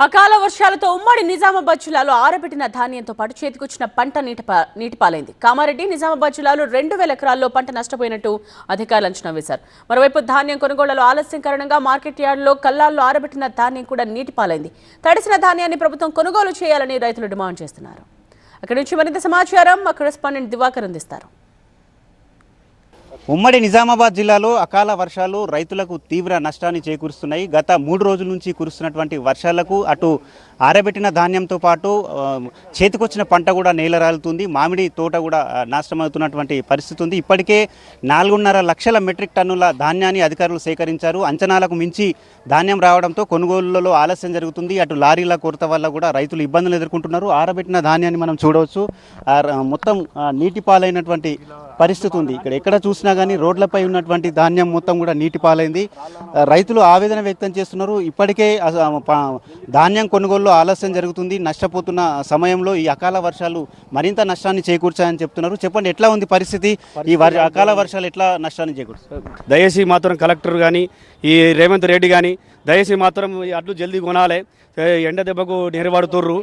అకాల వర్షాలతో ఉమ్మడి నిజామాబాద్ జిల్లాలో ఆరబెట్టిన ధాన్యంతో పాటు చేతికొచ్చిన పంట నీటిపాలైంది. కామారెడ్డి నిజామాబాద్ జిల్లాలో 2,000 ఎకరాల్లో పంట నష్టపోయినట్టు అధికారులు అంచనా వేశారు. మరోవైపు ధాన్యం కొనుగోళ్లలో ఆలస్యం కారణంగా మార్కెట్ యార్డులో కల్లాల్లో ఆరబెట్టిన ధాన్యం కూడా నీటిపాలైంది. తడిసిన ధాన్యాన్ని ప్రభుత్వం కొనుగోలు చేయాలని రైతులు డిమాండ్ చేస్తున్నారు. అక్కడి నుంచి మరింత సమాచారం మా కరెస్పాండెంట్ దివాకర్ అందిస్తారు. ఉమ్మడి నిజామాబాద్ జిల్లాలో అకాల వర్షాలు రైతులకు తీవ్ర నష్టాన్ని చేకూరుస్తున్నాయి. గత 3 రోజుల నుంచి కురుస్తున్నటువంటి వర్షాలకు అటు ఆరబెట్టిన ధాన్యంతో పాటు చేతికొచ్చిన పంట కూడా నేలరాలుతుంది. మామిడి తోట కూడా నాశనమవుతున్నటువంటి పరిస్థితి ఉంది. ఇప్పటికే 4.5 లక్షల మెట్రిక్ టన్నుల ధాన్యాన్ని అధికారులు సేకరించారు. అంచనాలకు మించి ధాన్యం రావడంతో కొనుగోలులో ఆలస్యం జరుగుతుంది. అటు లారీల కొరత వల్ల కూడా రైతులు ఇబ్బందులు ఎదుర్కొంటున్నారు. ఆరబెట్టిన ధాన్యాన్ని మనం చూడవచ్చు, మొత్తం నీటి పాలైనటువంటి పరిస్థితి ఉంది. ఇక్కడ ఎక్కడ చూసినా కానీ రోడ్లపై ఉన్నటువంటి ధాన్యం మొత్తం కూడా నీటి పాలైంది. రైతులు ఆవేదన వ్యక్తం చేస్తున్నారు. ఇప్పటికే ధాన్యం కొనుగోలులో ఆలస్యం జరుగుతుంది. నష్టపోతున్న సమయంలో ఈ అకాల వర్షాలు మరింత నష్టాన్ని చేకూర్చాయని చెప్తున్నారు. చెప్పండి, ఎట్లా ఉంది పరిస్థితి? ఈ అకాల వర్షాలు ఎట్లా నష్టాన్ని చేకూరుస్తాయి? దయచేసి మాత్రం కలెక్టర్ కానీ ఈ రేవంత్ రెడ్డి కానీ దయచేసి మాత్రం అట్లు జల్దీ కొనాలి. ఎండ దెబ్బకు నిలబడుతుర్రు.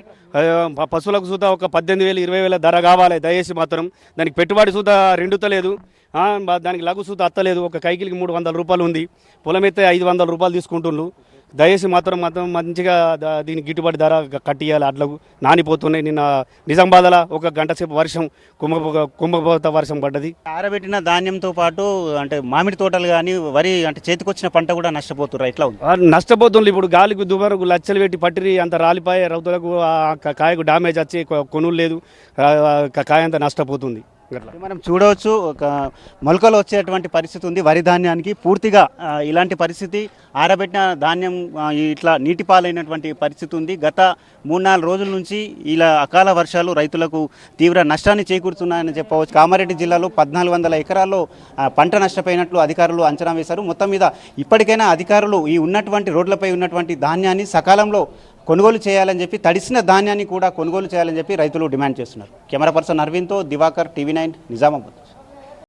పశువులకు సూత ఒక 18,000 20,000 ధర కావాలి. దయచేసి మాత్రం దానికి పెట్టుబడి సూత రెండుతలేదు. దానికి లఘు సూత అత్తలేదు. ఒక కైకిలికి 300 రూపాయలు ఉంది. పొలం అయితే 500 రూపాయలు తీసుకుంటుండ్రు. దయచేసి మాత్రం మంచిగా దీనికి గిట్టుబాటు ధర కట్టియాలి. అట్లకు నానిపోతున్నాయి. నిన్న నిజామాబాద్లో ఒక గంట సేపు వర్షం కుంభపోత వర్షం పడ్డది. ఆరబెట్టిన ధాన్యంతో పాటు అంటే మామిడి తోటలు కానీ వరి అంటే చేతికొచ్చిన పంట కూడా నష్టపోతున్నారు. ఎట్లా ఉంది? నష్టపోతుంది. ఇప్పుడు గాలికి దుబారకు లచ్చలు పెట్టి పట్టిరి అంత రాలిపోయే రైతులకు కాయకు డామేజ్ వచ్చి కొనులు లేదు. కాయ అంతా నష్టపోతుంది. మనం చూడవచ్చు, ఒక మొలకలు వచ్చేటువంటి పరిస్థితి ఉంది వరి ధాన్యానికి. పూర్తిగా ఇలాంటి పరిస్థితి ఆరబెట్టిన ధాన్యం ఇట్లా నీటి పాలైనటువంటి పరిస్థితి ఉంది. గత 3-4 రోజుల నుంచి ఇలా అకాల వర్షాలు రైతులకు తీవ్ర నష్టాన్ని చేకూరుతున్నాయని చెప్పవచ్చు. కామారెడ్డి జిల్లాలో 1,400 ఎకరాల్లో పంట నష్టపోయినట్లు అధికారులు అంచనా వేశారు. మొత్తం మీద ఇప్పటికైనా అధికారులు ఈ ఉన్నటువంటి రోడ్లపై ఉన్నటువంటి ధాన్యాన్ని సకాలంలో కొనుగోలు చేయాలని చెప్పి, తడిసిన ధాన్యాన్ని కూడా కొనుగోలు చేయాలని చెప్పి రైతులు డిమాండ్ చేస్తున్నారు. కెమెరా పర్సన్ అరవింద్తో దివాకర్, TV9 నిజామాబాద్.